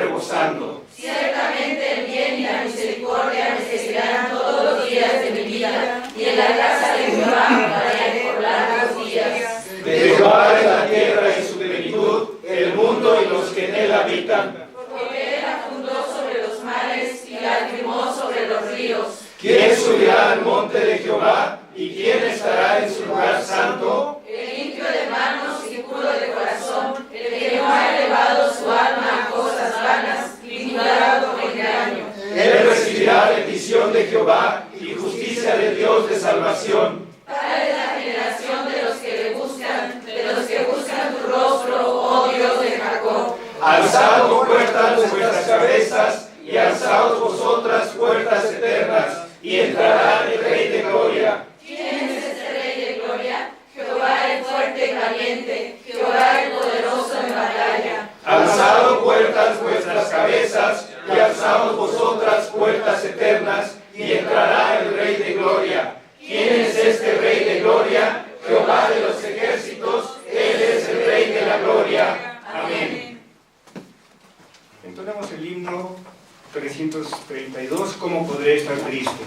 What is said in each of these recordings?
rebosando. Ciertamente el bien y la misericordia me seguirán todos los días de mi vida, y en la casa de Jehová moraré por largos días. De Jehová es la tierra y su plenitud, el mundo y los que en él habitan. Porque él la fundó sobre los mares y la afirmó sobre los ríos. ¿Quién subirá al monte de Jehová? ¿Y quién estará en su lugar santo? El limpio de manos y puro de corazón, el que no ha elevado su alma a cosas vanas, ni jurado con engaño. Él recibirá bendición de Jehová y justicia de Dios de salvación. Tal es la generación de los que buscan tu rostro, oh Dios de Jacob. Alzad puertas vuestras cabezas y alzaos vosotras puertas eternas, y entrará el Rey de Gloria. ¿Quién es este Rey de Gloria? Jehová el fuerte y valiente, Jehová el poderoso en batalla. Alzad puertas vuestras cabezas y alzaos vosotras puertas eternas, y entrará el Rey de Gloria. ¿Quién es este Rey de Gloria? Jehová de los ejércitos, Él es el Rey de la Gloria. Amén. Entonemos el himno 332, ¿cómo podré estar triste?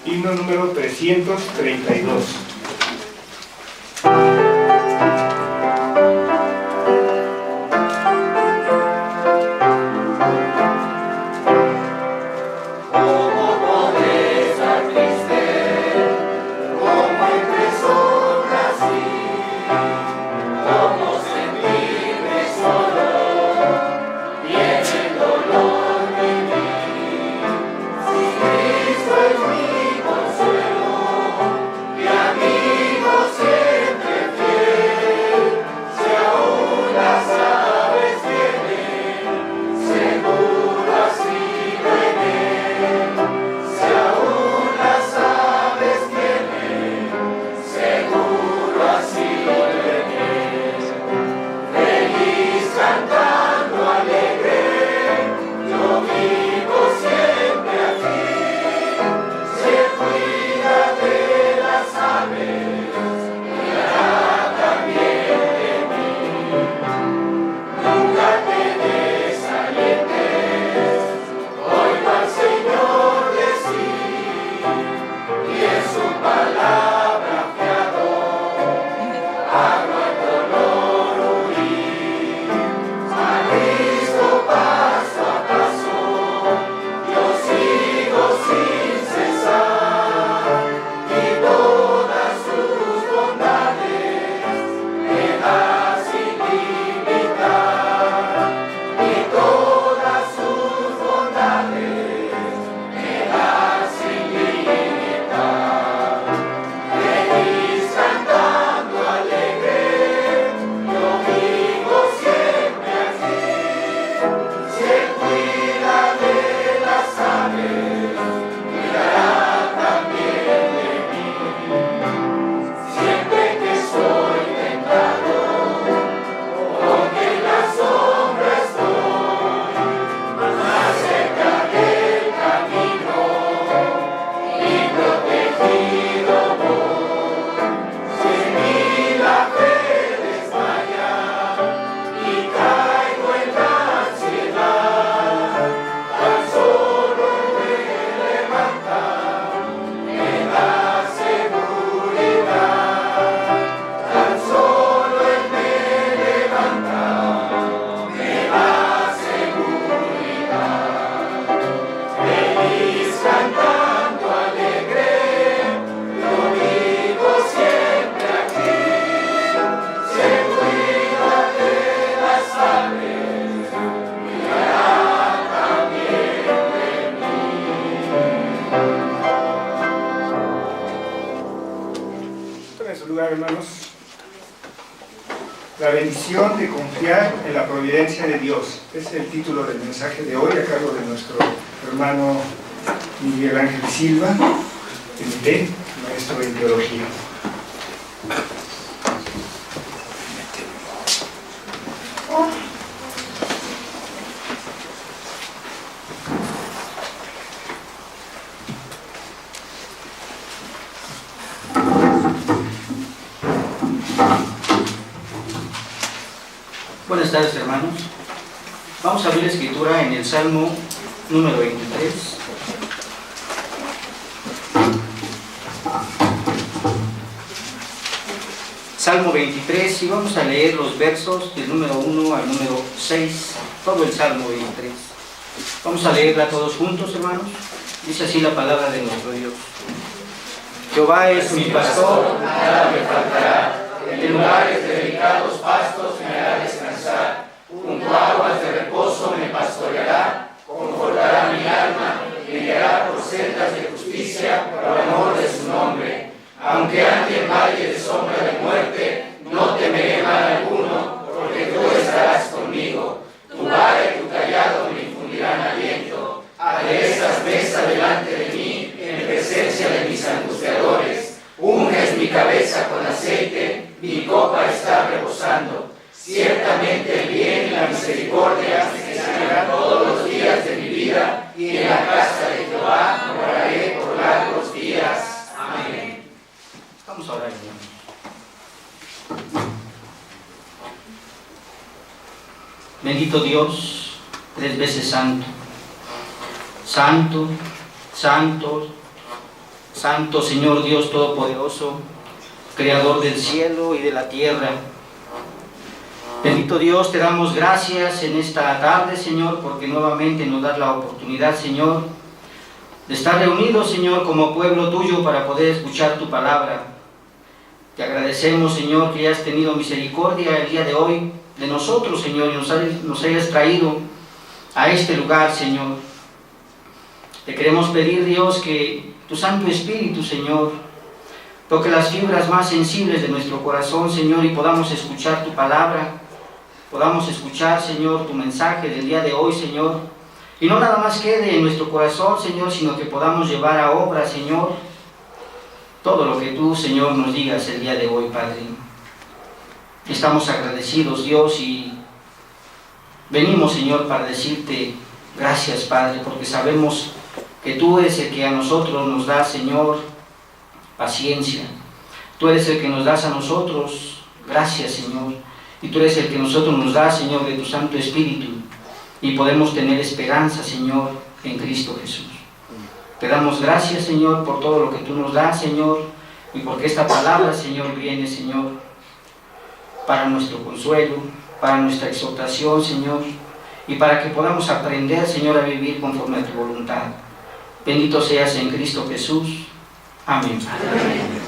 Himno número 332. Hermanos, la bendición de confiar en la providencia de Dios. Es el título del mensaje de hoy, a cargo de nuestro hermano Miguel Ángel Silva, MD, maestro en teología. Buenas tardes, hermanos. Vamos a abrir la escritura en el Salmo número 23. Salmo 23, y vamos a leer los versos del número 1 al número 6, todo el Salmo 23. Vamos a leerla todos juntos, hermanos. Dice así la palabra de nuestro Dios. Jehová es mi pastor, nada me faltará. En lugares de delicados pastos me hará descansar. Junto a aguas de reposo me pastoreará. Confortará mi alma, me guiará por sendas de justicia por amor de su nombre. Aunque ande en valle de sombra de muerte, no temeré mal alguno, porque tú estarás conmigo. Tu vara y tu cayado me infundirán aliento. Aderezas mesa delante de mí, en presencia de mis angustiadores. Unges mi cabeza con aceite, mi copa está rebosando. Ciertamente el bien y la misericordia me seguirán todos los días de mi vida, y en la casa de Jehová moraré por largos días. Amén. Vamos a orar, hermanos. Bendito Dios, 3 veces santo. Santo, santo, santo Señor Dios Todopoderoso, Creador del cielo y de la tierra. Bendito Dios, te damos gracias en esta tarde, Señor, porque nuevamente nos das la oportunidad, Señor, de estar reunidos, Señor, como pueblo tuyo para poder escuchar tu palabra. Te agradecemos, Señor, que hayas tenido misericordia el día de hoy de nosotros, Señor, y nos hayas traído a este lugar, Señor. Te queremos pedir, Dios, que tu Santo Espíritu, Señor, toque las fibras más sensibles de nuestro corazón, Señor, y podamos escuchar tu palabra, podamos escuchar, Señor, tu mensaje del día de hoy, Señor, y no nada más quede en nuestro corazón, Señor, sino que podamos llevar a obra, Señor, todo lo que tú, Señor, nos digas el día de hoy, Padre. Estamos agradecidos, Dios, y venimos, Señor, para decirte gracias, Padre, porque sabemos que tú eres el que a nosotros nos da, Señor, paciencia. Tú eres el que nos das a nosotros gracias, Señor, y tú eres el que nosotros nos da, Señor, de tu Santo Espíritu, y podemos tener esperanza, Señor, en Cristo Jesús. Te damos gracias, Señor, por todo lo que tú nos das, Señor, y porque esta palabra, Señor, viene, Señor, para nuestro consuelo, para nuestra exhortación, Señor, y para que podamos aprender, Señor, a vivir conforme a tu voluntad. Bendito seas en Cristo Jesús. Amén. Amén.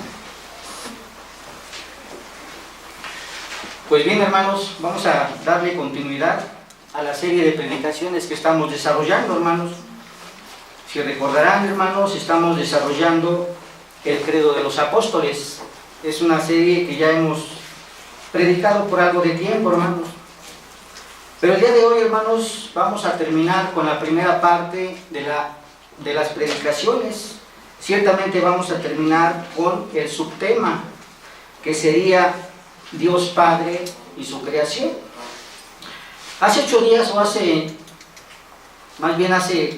Pues bien, hermanos, vamos a darle continuidad a la serie de predicaciones que estamos desarrollando, hermanos. Si recordarán, hermanos, estamos desarrollando el credo de los apóstoles. Es una serie que ya hemos predicado por algo de tiempo, hermanos. Pero el día de hoy, hermanos, vamos a terminar con la primera parte de las predicaciones. Ciertamente vamos a terminar con el subtema, que sería Dios Padre y su creación. Hace 8 días, o hace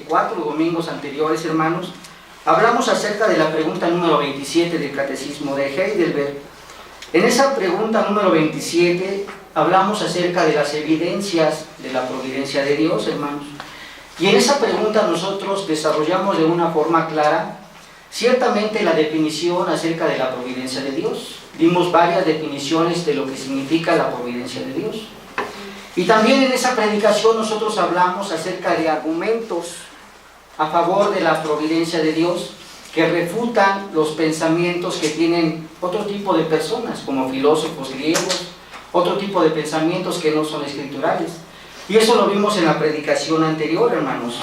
4 domingos anteriores, hermanos, hablamos acerca de la pregunta número 27 del Catecismo de Heidelberg. En esa pregunta número 27 hablamos acerca de las evidencias de la providencia de Dios, hermanos. Y en esa pregunta nosotros desarrollamos de una forma clara, ciertamente, la definición acerca de la providencia de Dios. Dimos varias definiciones de lo que significa la providencia de Dios. Y también en esa predicación nosotros hablamos acerca de argumentos a favor de la providencia de Dios que refutan los pensamientos que tienen otro tipo de personas, como filósofos griegos, otro tipo de pensamientos que no son escriturales. Y eso lo vimos en la predicación anterior, hermanos.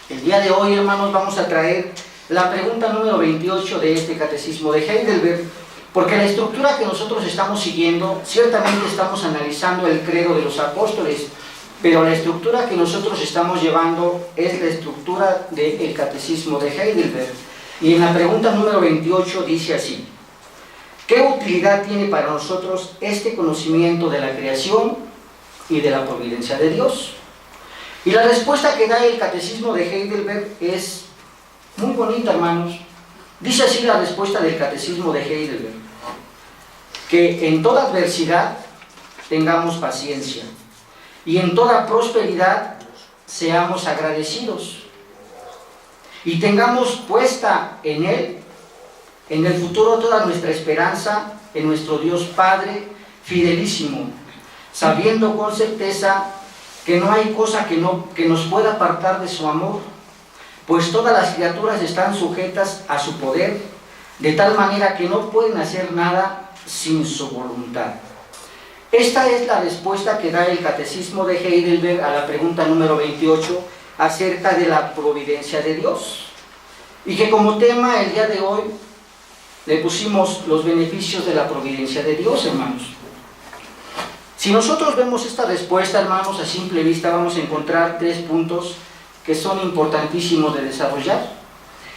El día de hoy, hermanos, vamos a traer la pregunta número 28 de este Catecismo de Heidelberg, porque la estructura que nosotros estamos siguiendo, ciertamente estamos analizando el credo de los apóstoles, pero la estructura que nosotros estamos llevando es la estructura del Catecismo de Heidelberg. Y en la pregunta número 28 dice así: ¿qué utilidad tiene para nosotros este conocimiento de la creación y de la providencia de Dios? Y la respuesta que da el Catecismo de Heidelberg es muy bonita, hermanos. Dice así la respuesta del Catecismo de Heidelberg: que en toda adversidad tengamos paciencia, y en toda prosperidad seamos agradecidos. Y tengamos puesta en Él, en el futuro, toda nuestra esperanza, en nuestro Dios Padre fidelísimo, sabiendo con certeza que no hay cosa que nos pueda apartar de su amor, pues todas las criaturas están sujetas a su poder, de tal manera que no pueden hacer nada sin su voluntad. Esta es la respuesta que da el Catecismo de Heidelberg a la pregunta número 28 acerca de la providencia de Dios, y que como tema el día de hoy le pusimos los beneficios de la providencia de Dios, hermanos. Si nosotros vemos esta respuesta, hermanos, a simple vista vamos a encontrar 3 puntos que son importantísimos de desarrollar.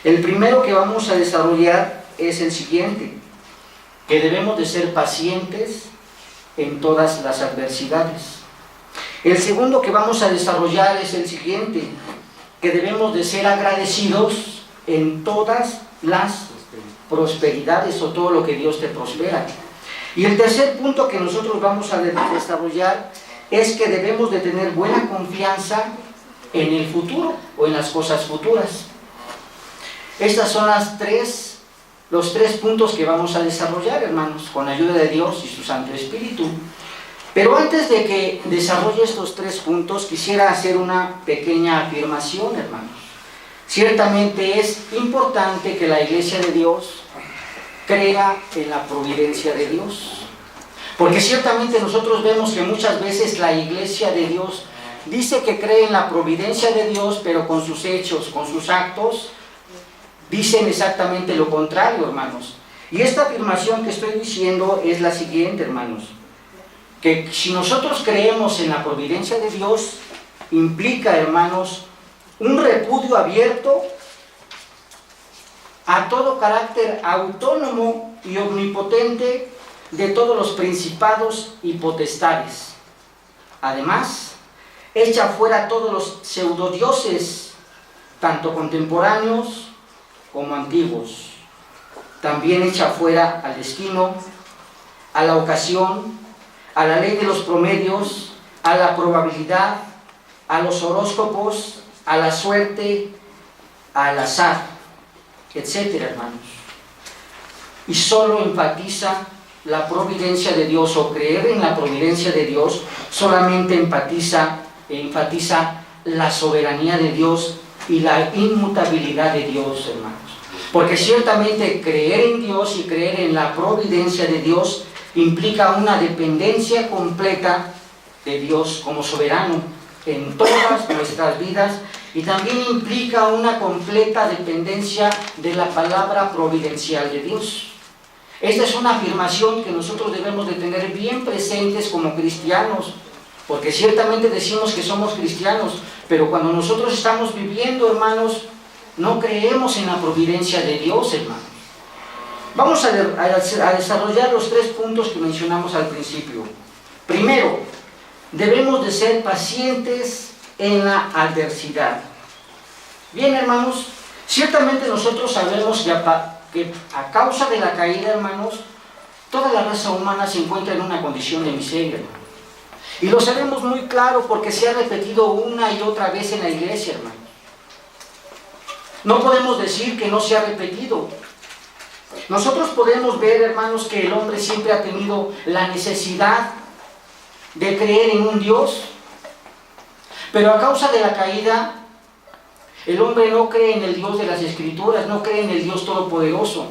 El primero que vamos a desarrollar es el siguiente: que debemos de ser pacientes en todas las adversidades. El segundo que vamos a desarrollar es el siguiente: que debemos de ser agradecidos en todas las prosperidades, o todo lo que Dios te prospera. Y el tercer punto que nosotros vamos a desarrollar es que debemos de tener buena confianza en el futuro o en las cosas futuras. Estas son los tres puntos que vamos a desarrollar, hermanos, con la ayuda de Dios y su Santo Espíritu. Pero antes de que desarrolle estos 3 puntos, quisiera hacer una pequeña afirmación, hermanos. Ciertamente es importante que la Iglesia de Dios crea en la providencia de Dios, porque ciertamente nosotros vemos que muchas veces la Iglesia de Dios dice que cree en la providencia de Dios, pero con sus hechos, con sus actos, dicen exactamente lo contrario, hermanos. Y esta afirmación que estoy diciendo es la siguiente, hermanos: que si nosotros creemos en la providencia de Dios, implica, hermanos, un repudio abierto a todo carácter autónomo y omnipotente de todos los principados y potestades. Además, echa fuera a todos los pseudodioses, tanto contemporáneos como antiguos. También echa fuera al destino, a la ocasión, a la ley de los promedios, a la probabilidad, a los horóscopos, a la suerte, al azar, etcétera, hermanos. Y solo enfatiza la providencia de Dios, o creer en la providencia de Dios, solamente enfatiza la soberanía de Dios y la inmutabilidad de Dios, hermanos. Porque ciertamente creer en Dios y creer en la providencia de Dios implica una dependencia completa de Dios como soberano en todas nuestras vidas, y también implica una completa dependencia de la palabra providencial de Dios. Esta es una afirmación que nosotros debemos de tener bien presentes como cristianos, porque ciertamente decimos que somos cristianos, pero cuando nosotros estamos viviendo, hermanos, no creemos en la providencia de Dios, hermanos. Vamos a desarrollar los 3 puntos que mencionamos al principio. Primero, debemos de ser pacientes en la adversidad. Bien, hermanos, ciertamente nosotros sabemos que a causa de la caída, hermanos, toda la raza humana se encuentra en una condición de miseria, hermanos. Y lo sabemos muy claro porque se ha repetido una y otra vez en la iglesia, hermanos. No podemos decir que no se ha repetido. Nosotros podemos ver, hermanos, que el hombre siempre ha tenido la necesidad de creer en un Dios, pero a causa de la caída, el hombre no cree en el Dios de las Escrituras, no cree en el Dios Todopoderoso,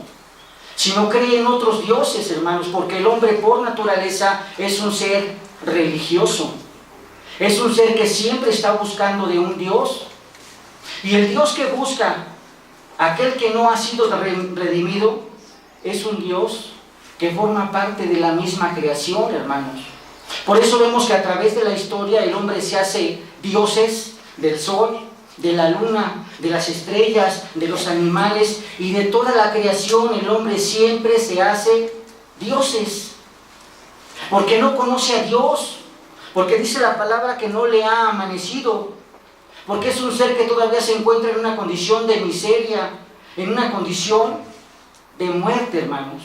sino cree en otros dioses, hermanos, porque el hombre por naturaleza es un ser religioso, es un ser que siempre está buscando de un Dios, y el Dios que busca, aquel que no ha sido redimido, es un Dios que forma parte de la misma creación, hermanos. Por eso vemos que a través de la historia el hombre se hace dioses del sol, de la luna, de las estrellas, de los animales y de toda la creación. El hombre siempre se hace dioses, porque no conoce a Dios, porque dice la palabra que no le ha amanecido, porque es un ser que todavía se encuentra en una condición de miseria, en una condición de muerte, hermanos.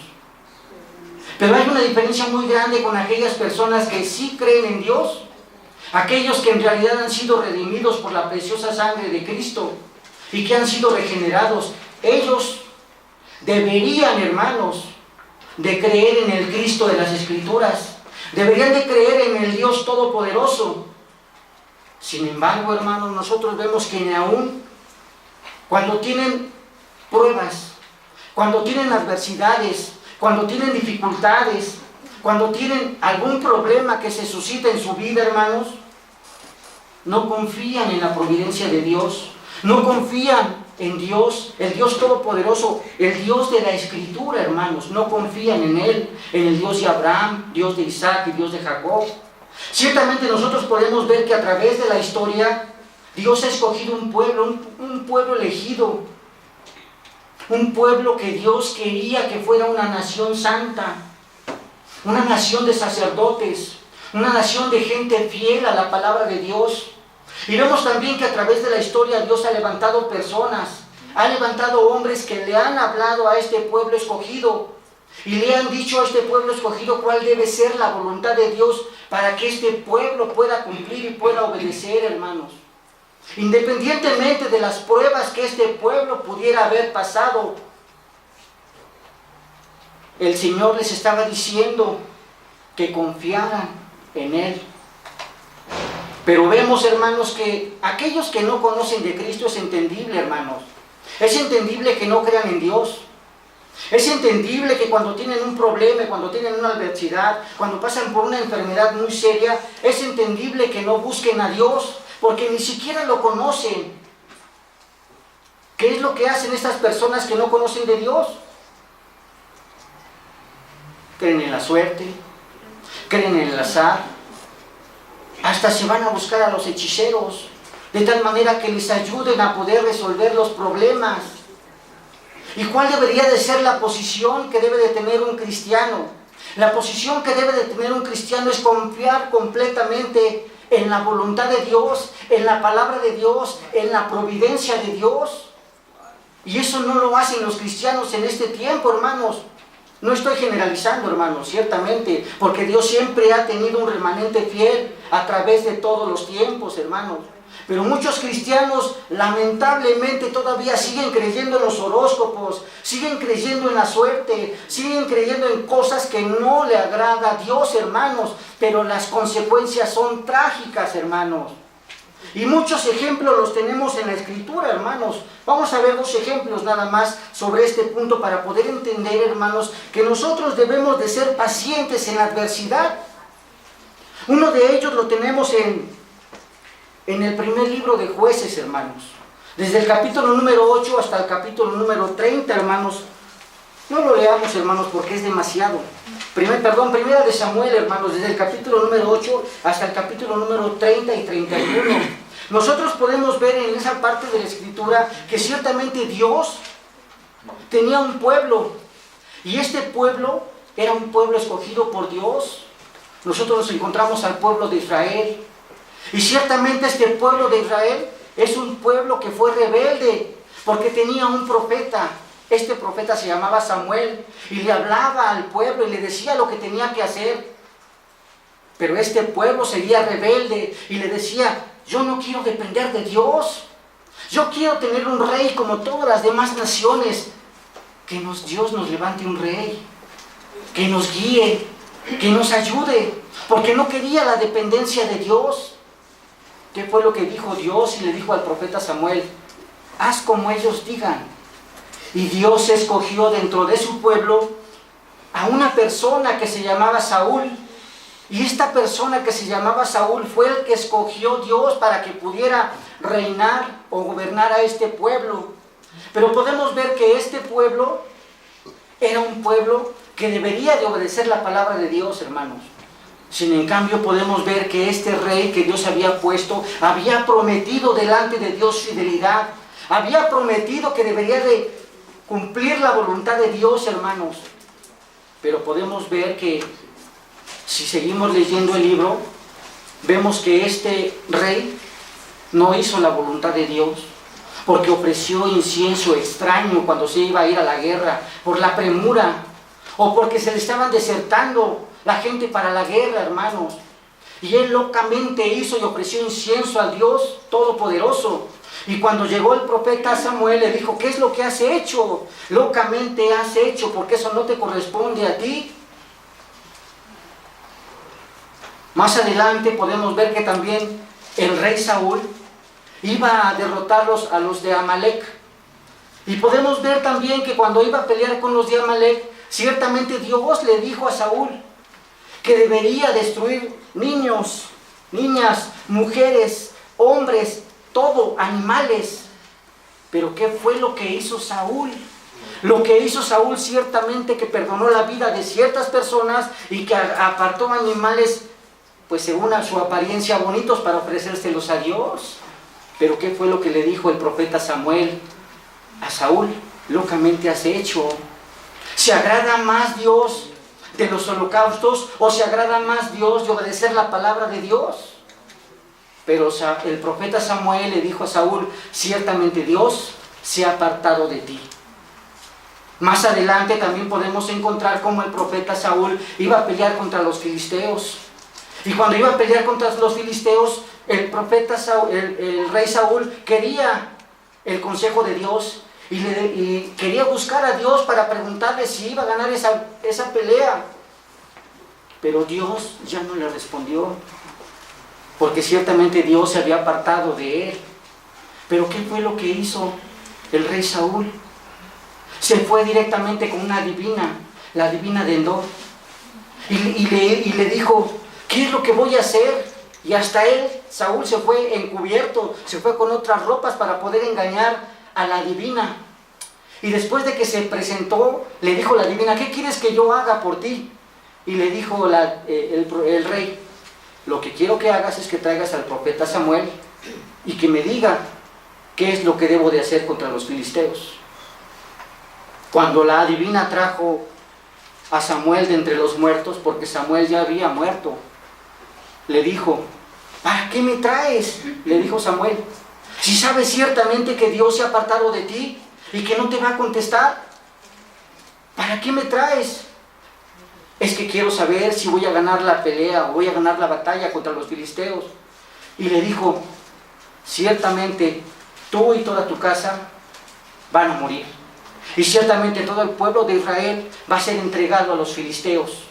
Pero hay una diferencia muy grande con aquellas personas que sí creen en Dios, aquellos que en realidad han sido redimidos por la preciosa sangre de Cristo y que han sido regenerados, ellos deberían, hermanos, de creer en el Cristo de las Escrituras, deberían de creer en el Dios Todopoderoso. Sin embargo, hermanos, nosotros vemos que ni aún cuando tienen pruebas, cuando tienen adversidades, cuando tienen dificultades, cuando tienen algún problema que se suscita en su vida, hermanos, no confían en la providencia de Dios, no confían en Dios, el Dios Todopoderoso, el Dios de la Escritura, hermanos, no confían en Él, en el Dios de Abraham, Dios de Isaac y Dios de Jacob. Ciertamente nosotros podemos ver que a través de la historia, Dios ha escogido un pueblo elegido, un pueblo que Dios quería que fuera una nación santa, una nación de sacerdotes, una nación de gente fiel a la palabra de Dios. Y vemos también que a través de la historia Dios ha levantado personas, ha levantado hombres que le han hablado a este pueblo escogido y le han dicho a este pueblo escogido cuál debe ser la voluntad de Dios para que este pueblo pueda cumplir y pueda obedecer, hermanos. Independientemente de las pruebas que este pueblo pudiera haber pasado, el Señor les estaba diciendo que confiaran en Él. Pero vemos, hermanos, que aquellos que no conocen de Cristo es entendible, hermanos. Es entendible que no crean en Dios. Es entendible que cuando tienen un problema, cuando tienen una adversidad, cuando pasan por una enfermedad muy seria, es entendible que no busquen a Dios, porque ni siquiera lo conocen. ¿Qué es lo que hacen estas personas que no conocen de Dios? Creen en la suerte, creen en el azar, hasta se van a buscar a los hechiceros, de tal manera que les ayuden a poder resolver los problemas. ¿Y cuál debería de ser la posición que debe de tener un cristiano? La posición que debe de tener un cristiano es confiar completamente en la voluntad de Dios, en la palabra de Dios, en la providencia de Dios. Y eso no lo hacen los cristianos en este tiempo, hermanos. No estoy generalizando, hermanos, ciertamente, porque Dios siempre ha tenido un remanente fiel a través de todos los tiempos, hermanos. Pero muchos cristianos lamentablemente todavía siguen creyendo en los horóscopos, siguen creyendo en la suerte, siguen creyendo en cosas que no le agrada a Dios, hermanos, pero las consecuencias son trágicas, hermanos. Y muchos ejemplos los tenemos en la Escritura, hermanos. Vamos a ver 2 ejemplos nada más sobre este punto para poder entender, hermanos, que nosotros debemos de ser pacientes en la adversidad. Uno de ellos lo tenemos en el primer libro de Jueces, hermanos. Desde el capítulo número 8 hasta el capítulo número 30, hermanos. No lo leamos, hermanos, porque es demasiado. Primera de Samuel, hermanos, desde el capítulo número 8 hasta el capítulo número 30 y 31. Nosotros podemos ver en esa parte de la Escritura que ciertamente Dios tenía un pueblo. Y este pueblo era un pueblo escogido por Dios. Nosotros nos encontramos al pueblo de Israel. Y ciertamente este pueblo de Israel es un pueblo que fue rebelde porque tenía un profeta. Este profeta se llamaba Samuel y le hablaba al pueblo y le decía lo que tenía que hacer. Pero este pueblo seguía rebelde y le decía: yo no quiero depender de Dios. Yo quiero tener un rey como todas las demás naciones. Que Dios nos levante un rey, que nos guíe, que nos ayude, porque no quería la dependencia de Dios. ¿Qué fue lo que dijo Dios? Y le dijo al profeta Samuel: haz como ellos digan. Y Dios escogió dentro de su pueblo a una persona que se llamaba Saúl. Y esta persona que se llamaba Saúl fue el que escogió Dios para que pudiera reinar o gobernar a este pueblo. Pero podemos ver que este pueblo era un pueblo que debería de obedecer la palabra de Dios, hermanos. Sin en cambio podemos ver que este rey que Dios había puesto había prometido delante de Dios fidelidad. Había prometido que debería de cumplir la voluntad de Dios, hermanos. Pero podemos ver que si seguimos leyendo el libro, vemos que este rey no hizo la voluntad de Dios, porque ofreció incienso extraño cuando se iba a ir a la guerra, por la premura, o porque se le estaban desertando la gente para la guerra, hermanos. Y él locamente hizo y ofreció incienso al Dios Todopoderoso. Y cuando llegó el profeta Samuel le dijo, ¿qué es lo que has hecho? Locamente has hecho, porque eso no te corresponde a ti. Más adelante podemos ver que también el rey Saúl iba a derrotarlos a los de Amalek. Y podemos ver también que cuando iba a pelear con los de Amalek, ciertamente Dios le dijo a Saúl que debería destruir niños, niñas, mujeres, hombres, todo, animales. Pero ¿qué fue lo que hizo Saúl? Lo que hizo Saúl ciertamente que perdonó la vida de ciertas personas y que apartó animales, pues según a su apariencia bonitos, para ofrecérselos a Dios. Pero ¿qué fue lo que le dijo el profeta Samuel a Saúl? Locamente has hecho. ¿Se agrada más Dios de los holocaustos o se agrada más Dios de obedecer la palabra de Dios? Pero el profeta Samuel le dijo a Saúl, ciertamente Dios se ha apartado de ti. Más adelante también podemos encontrar cómo el profeta Saúl iba a pelear contra los filisteos. Y cuando iba a pelear contra los filisteos, el profeta Saúl, el rey Saúl quería el consejo de Dios y quería buscar a Dios para preguntarle si iba a ganar esa pelea. Pero Dios ya no le respondió, porque ciertamente Dios se había apartado de él. Pero ¿qué fue lo que hizo el rey Saúl? Se fue directamente con una adivina, la adivina de Endor, y le dijo, ¿qué es lo que voy a hacer? Y hasta él, Saúl, se fue encubierto, se fue con otras ropas para poder engañar a la adivina. Y después de que se presentó, le dijo la adivina, ¿qué quieres que yo haga por ti? Y le dijo el rey, lo que quiero que hagas es que traigas al profeta Samuel y que me diga qué es lo que debo de hacer contra los filisteos. Cuando la adivina trajo a Samuel de entre los muertos, porque Samuel ya había muerto, le dijo, ¿para qué me traes? Le dijo Samuel, si sabes ciertamente que Dios se ha apartado de ti y que no te va a contestar, ¿para qué me traes? Es que quiero saber si voy a ganar la pelea o voy a ganar la batalla contra los filisteos. Y le dijo, ciertamente tú y toda tu casa van a morir. Y ciertamente todo el pueblo de Israel va a ser entregado a los filisteos.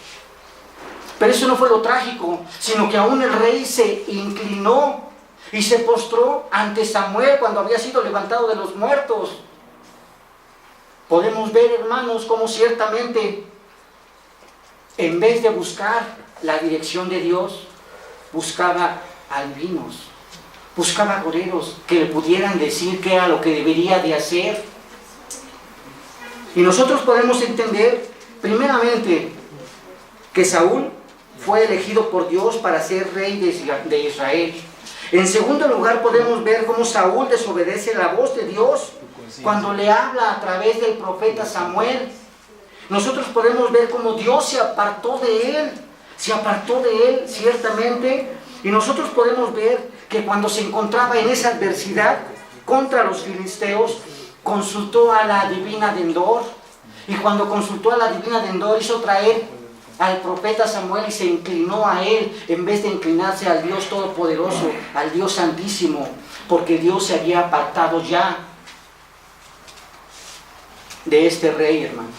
Pero eso no fue lo trágico, sino que aún el rey se inclinó y se postró ante Samuel cuando había sido levantado de los muertos. Podemos ver, hermanos, cómo ciertamente, en vez de buscar la dirección de Dios, buscaba albinos, buscaba agoreros que le pudieran decir qué era lo que debería de hacer. Y nosotros podemos entender, primeramente, que Saúl fue elegido por Dios para ser rey de Israel. En segundo lugar, podemos ver cómo Saúl desobedece la voz de Dios cuando le habla a través del profeta Samuel. Nosotros podemos ver cómo Dios se apartó de él ciertamente, y nosotros podemos ver que cuando se encontraba en esa adversidad contra los filisteos, consultó a la adivina de Endor, y cuando consultó a la adivina de Endor hizo traer al profeta Samuel y se inclinó a él en vez de inclinarse al Dios Todopoderoso, al Dios Santísimo, porque Dios se había apartado ya de este rey, hermanos.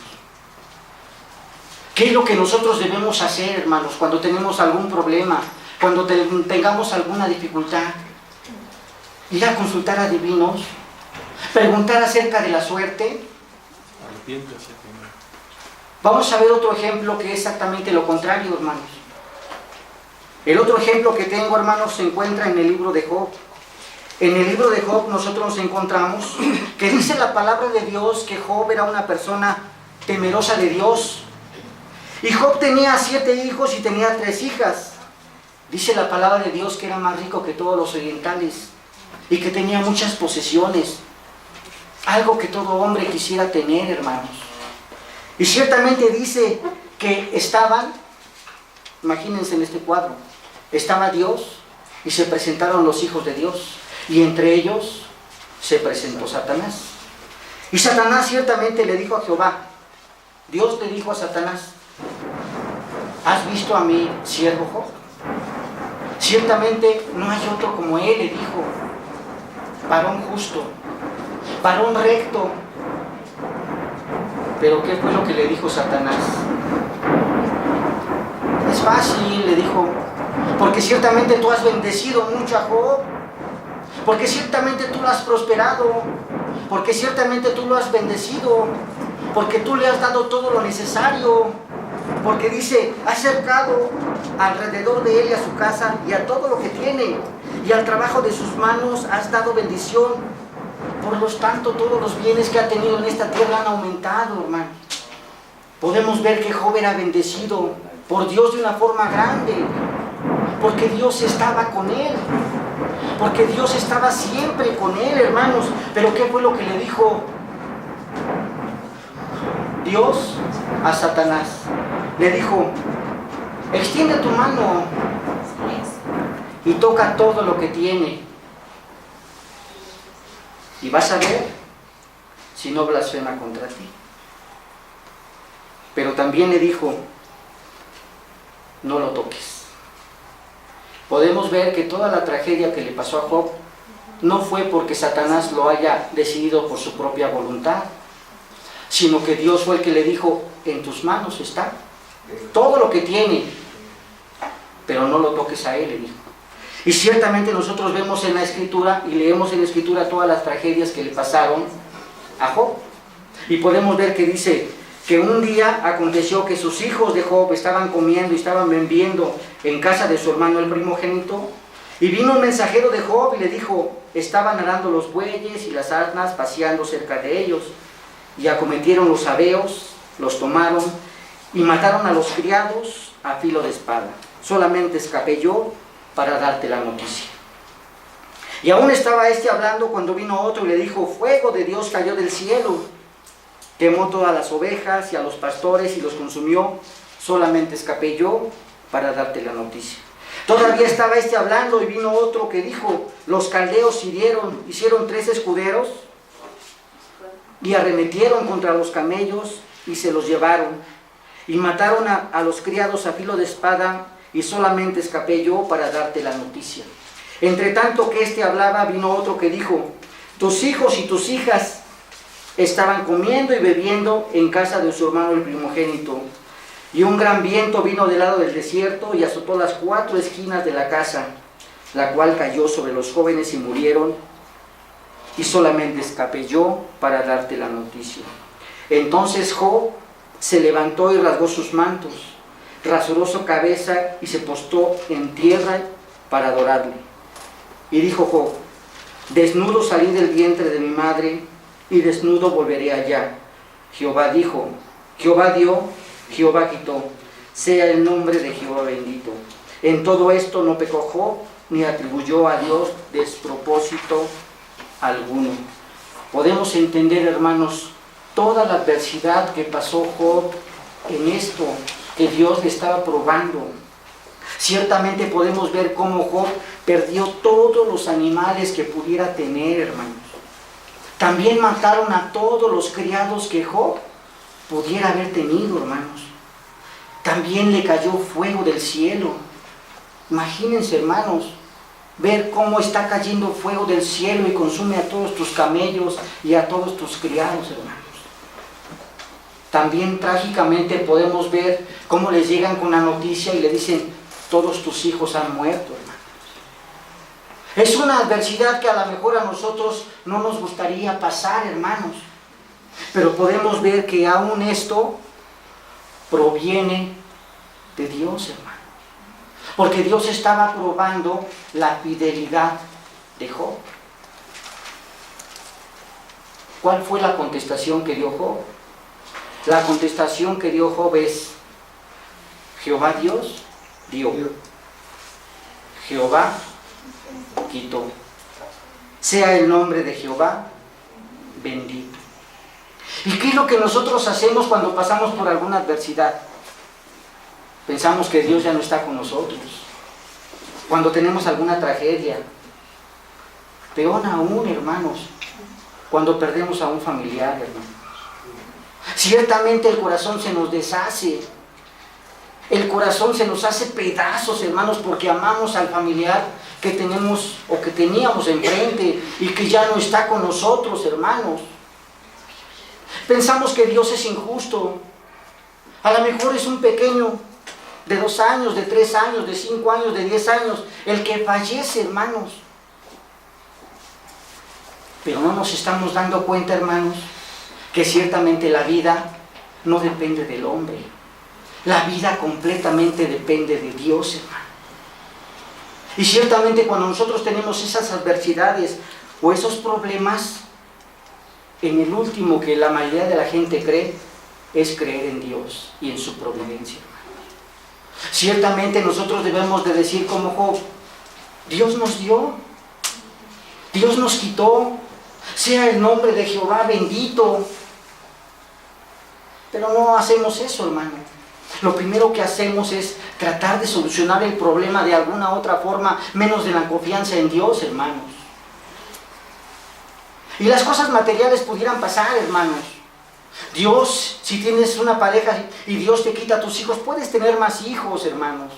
¿Qué es lo que nosotros debemos hacer, hermanos, cuando tenemos algún problema, cuando tengamos alguna dificultad? Ir a consultar a adivinos, preguntar acerca de la suerte. Vamos a ver otro ejemplo que es exactamente lo contrario, hermanos. El otro ejemplo que tengo, hermanos, se encuentra en el libro de Job. En el libro de Job nosotros encontramos que dice la palabra de Dios que Job era una persona temerosa de Dios. Y Job tenía 7 hijos y tenía 3 hijas. Dice la palabra de Dios que era más rico que todos los orientales y que tenía muchas posesiones. Algo que todo hombre quisiera tener, hermanos. Y ciertamente dice que estaban, imagínense en este cuadro, estaba Dios y se presentaron los hijos de Dios. Y entre ellos se presentó Satanás. Y Satanás ciertamente le dijo a Jehová, Dios le dijo a Satanás, ¿has visto a mi siervo Job? Ciertamente no hay otro como él, le dijo, varón justo, varón recto. Pero ¿qué fue lo que le dijo Satanás? Es fácil, le dijo, porque ciertamente tú has bendecido mucho a Job, porque ciertamente tú lo has prosperado, porque ciertamente tú lo has bendecido, porque tú le has dado todo lo necesario, porque dice, has cercado alrededor de él y a su casa y a todo lo que tiene, y al trabajo de sus manos has dado bendición. Por lo tanto, todos los bienes que ha tenido en esta tierra han aumentado, hermano. Podemos ver que Job era bendecido por Dios de una forma grande, porque Dios estaba con él, porque Dios estaba siempre con él, hermanos. Pero ¿qué fue lo que le dijo Dios a Satanás? Le dijo, extiende tu mano y toca todo lo que tiene, y vas a ver si no blasfema contra ti. Pero también le dijo, no lo toques. Podemos ver que toda la tragedia que le pasó a Job no fue porque Satanás lo haya decidido por su propia voluntad, sino que Dios fue el que le dijo, en tus manos está todo lo que tiene, pero no lo toques a él, le dijo. Y ciertamente nosotros vemos en la Escritura y leemos en la Escritura todas las tragedias que le pasaron a Job. Y podemos ver que dice que un día aconteció que sus hijos de Job estaban comiendo y estaban bebiendo en casa de su hermano el primogénito, y vino un mensajero de Job y le dijo, estaban arando los bueyes y las asnas paseando cerca de ellos, y acometieron los sabeos, los tomaron y mataron a los criados a filo de espada. Solamente escapé yo para darte la noticia. Y aún estaba hablando cuando vino otro y le dijo, fuego de Dios cayó del cielo, quemó todas las ovejas y a los pastores y los consumió. Solamente escapé yo para darte la noticia. Todavía estaba hablando y vino otro que dijo, los caldeos hicieron 3 escuderos y arremetieron contra los camellos y se los llevaron y mataron a los criados a filo de espada, y solamente escapé yo para darte la noticia. Entre tanto que hablaba, vino otro que dijo, tus hijos y tus hijas estaban comiendo y bebiendo en casa de su hermano el primogénito, y un gran viento vino del lado del desierto y azotó las 4 esquinas de la casa, la cual cayó sobre los jóvenes y murieron, y solamente escapé yo para darte la noticia. Entonces Job se levantó y rasgó sus mantos, rasuró su cabeza y se postró en tierra para adorarle. Y dijo Job, desnudo salí del vientre de mi madre, y desnudo volveré allá. Jehová dijo, Jehová dio, Jehová quitó, sea el nombre de Jehová bendito. En todo esto no pecó Job, ni atribuyó a Dios despropósito alguno. Podemos entender, hermanos, toda la adversidad que pasó Job en esto que Dios le estaba probando. Ciertamente podemos ver cómo Job perdió todos los animales que pudiera tener, hermanos. También mataron a todos los criados que Job pudiera haber tenido, hermanos. También le cayó fuego del cielo. Imagínense, hermanos, ver cómo está cayendo fuego del cielo y consume a todos tus camellos y a todos tus criados, hermanos. También trágicamente podemos ver cómo les llegan con la noticia y le dicen, todos tus hijos han muerto, hermanos. Es una adversidad que a lo mejor a nosotros no nos gustaría pasar, hermanos. Pero podemos ver que aún esto proviene de Dios, hermano. Porque Dios estaba probando la fidelidad de Job. ¿Cuál fue la contestación que dio Job? La contestación que dio Job es, Jehová Dios dio, Jehová quitó. Sea el nombre de Jehová bendito. ¿Y qué es lo que nosotros hacemos cuando pasamos por alguna adversidad? Pensamos que Dios ya no está con nosotros. Cuando tenemos alguna tragedia, peor aún, hermanos, cuando perdemos a un familiar, hermanos. Ciertamente el corazón se nos deshace. el corazón se nos hace pedazos, hermanos, porque amamos al familiar que tenemos o que teníamos enfrente y que ya no está con nosotros, hermanos. Pensamos que Dios es injusto. A lo mejor es un pequeño de 2 años, de 3 años, de 5 años, de 10 años, el que fallece, hermanos. Pero no nos estamos dando cuenta, hermanos, que ciertamente la vida no depende del hombre. La vida completamente depende de Dios, hermano. Y ciertamente cuando nosotros tenemos esas adversidades o esos problemas, en el último que la mayoría de la gente cree, es creer en Dios y en su providencia, hermano. Ciertamente nosotros debemos de decir como Job, Dios nos dio, Dios nos quitó, sea el nombre de Jehová bendito. Pero no hacemos eso, hermano. Lo primero que hacemos es tratar de solucionar el problema de alguna otra forma, menos de la confianza en Dios, hermanos. Y las cosas materiales pudieran pasar, hermanos. Dios, si tienes una pareja y Dios te quita a tus hijos, puedes tener más hijos, hermanos.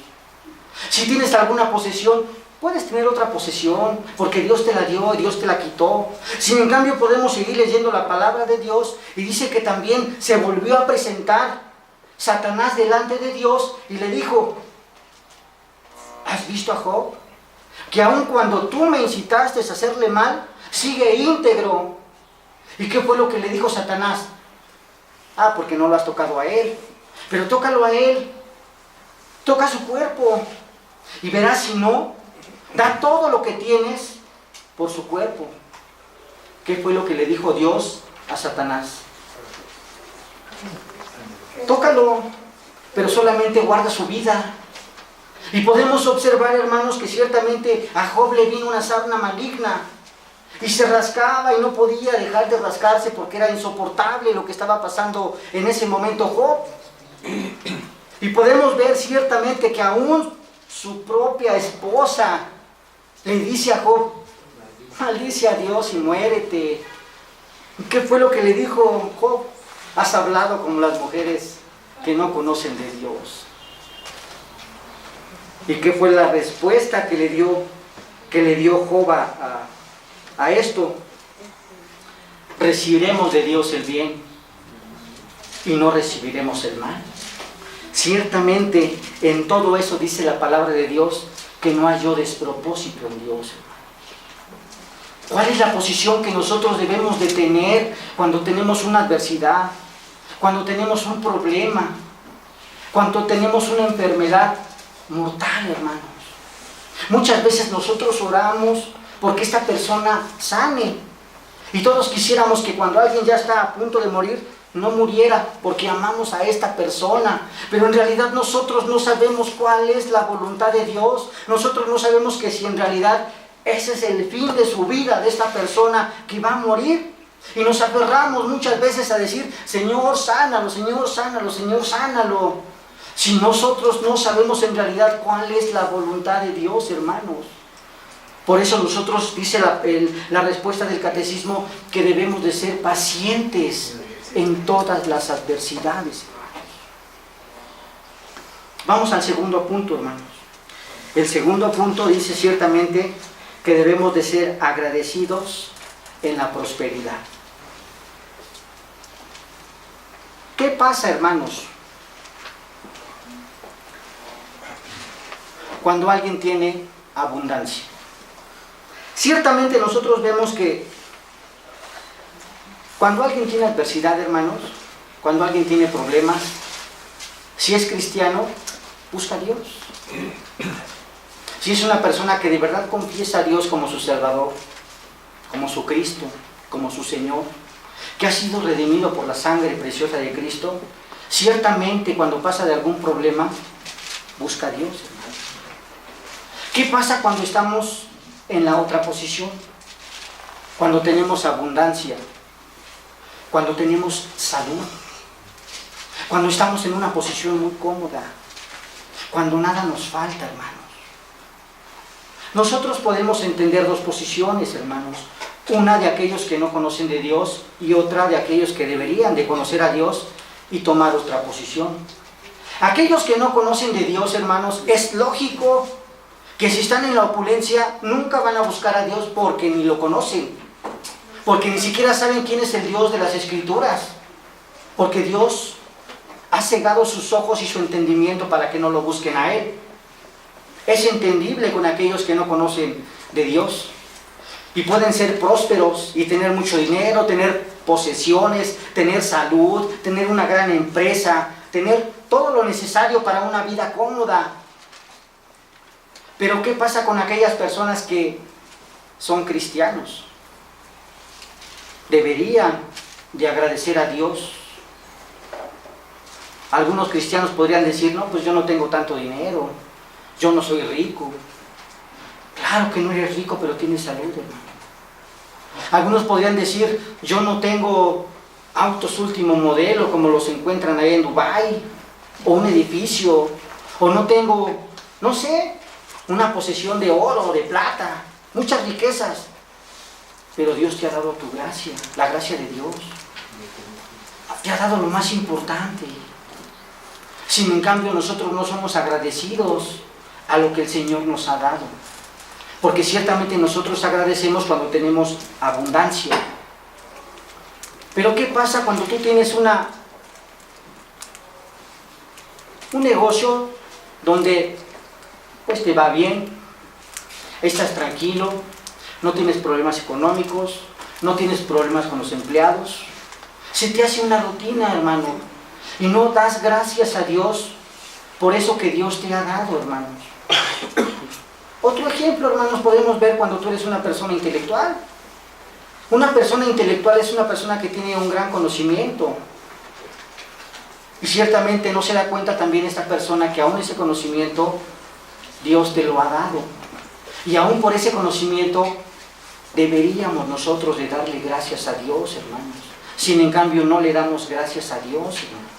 Si tienes alguna posesión, puedes tener otra posesión, porque Dios te la dio y Dios te la quitó. Sin en cambio, podemos seguir leyendo la palabra de Dios y dice que también se volvió a presentar Satanás delante de Dios y le dijo, ¿has visto a Job? Que aun cuando tú me incitaste a hacerle mal, sigue íntegro. ¿Y qué fue lo que le dijo Satanás? Ah, porque no lo has tocado a él. Pero tócalo a él. Toca su cuerpo. Y verás si no, da todo lo que tienes por su cuerpo. ¿Qué fue lo que le dijo Dios a Satanás? Tócalo, pero solamente guarda su vida. Y podemos observar, hermanos, que ciertamente a Job le vino una sarna maligna y se rascaba y no podía dejar de rascarse porque era insoportable lo que estaba pasando en ese momento Job. Y podemos ver ciertamente que aún su propia esposa le dice a Job, maldice a Dios y muérete. ¿Qué fue lo que le dijo Job? Has hablado como las mujeres que no conocen de Dios. ¿Y qué fue la respuesta que le dio Job a esto? Recibiremos de Dios el bien y no recibiremos el mal. Ciertamente en todo eso dice la palabra de Dios que no halló despropósito en Dios, hermano. ¿Cuál es la posición que nosotros debemos de tener cuando tenemos una adversidad, cuando tenemos un problema, cuando tenemos una enfermedad mortal, hermanos? Muchas veces nosotros oramos porque esta persona sane y todos quisiéramos que cuando alguien ya está a punto de morir no muriera porque amamos a esta persona, pero en realidad nosotros no sabemos cuál es la voluntad de Dios. Nosotros no sabemos que si en realidad ese es el fin de su vida, de esta persona que va a morir. Y nos aferramos muchas veces a decir, Señor, sánalo, Señor, sánalo, Señor, sánalo. Si nosotros no sabemos en realidad cuál es la voluntad de Dios, hermanos. Por eso nosotros, dice la respuesta del catecismo, que debemos de ser pacientes en todas las adversidades, hermanos. Vamos al segundo punto, hermanos. El segundo punto dice ciertamente que debemos de ser agradecidos en la prosperidad. ¿Qué pasa, hermanos, cuando alguien tiene abundancia? Ciertamente nosotros vemos que cuando alguien tiene adversidad, hermanos, cuando alguien tiene problemas, si es cristiano, busca a Dios. Si es una persona que de verdad confiesa a Dios como su Salvador, como su Cristo, como su Señor, que ha sido redimido por la sangre preciosa de Cristo, ciertamente cuando pasa de algún problema, busca a Dios, hermano. ¿Qué pasa cuando estamos en la otra posición? Cuando tenemos abundancia, cuando tenemos salud, cuando estamos en una posición muy cómoda, cuando nada nos falta, hermanos. Nosotros podemos entender dos posiciones, hermanos. Una de aquellos que no conocen de Dios y otra de aquellos que deberían de conocer a Dios y tomar otra posición. Aquellos que no conocen de Dios, hermanos, es lógico que si están en la opulencia nunca van a buscar a Dios porque ni lo conocen, porque ni siquiera saben quién es el Dios de las Escrituras, porque Dios ha cegado sus ojos y su entendimiento para que no lo busquen a Él. Es entendible con aquellos que no conocen de Dios y pueden ser prósperos y tener mucho dinero, tener posesiones, tener salud, tener una gran empresa, tener todo lo necesario para una vida cómoda. Pero ¿qué pasa con aquellas personas que son cristianos? Deberían de agradecer a Dios. Algunos cristianos podrían decir, no, pues yo no tengo tanto dinero, yo no soy rico. Claro que no eres rico, pero tienes salud, hermano. Algunos podrían decir, yo no tengo autos último modelo como los encuentran ahí en Dubái, o un edificio, o no tengo, no sé, una posesión de oro o de plata, muchas riquezas. Pero Dios te ha dado tu gracia, la gracia de Dios. Te ha dado lo más importante. Si en cambio nosotros no somos agradecidos a lo que el Señor nos ha dado. Porque ciertamente nosotros agradecemos cuando tenemos abundancia. Pero ¿qué pasa cuando tú tienes un negocio donde pues te va bien, estás tranquilo, no tienes problemas económicos, no tienes problemas con los empleados? Se te hace una rutina, hermano. Y no das gracias a Dios por eso que Dios te ha dado, hermanos. Otro ejemplo, hermanos, podemos ver cuando tú eres una persona intelectual. Una persona intelectual es una persona que tiene un gran conocimiento. Y ciertamente no se da cuenta también esta persona que aún ese conocimiento Dios te lo ha dado. Y aún por ese conocimiento deberíamos nosotros de darle gracias a Dios, hermanos. Si en cambio no le damos gracias a Dios, hermanos.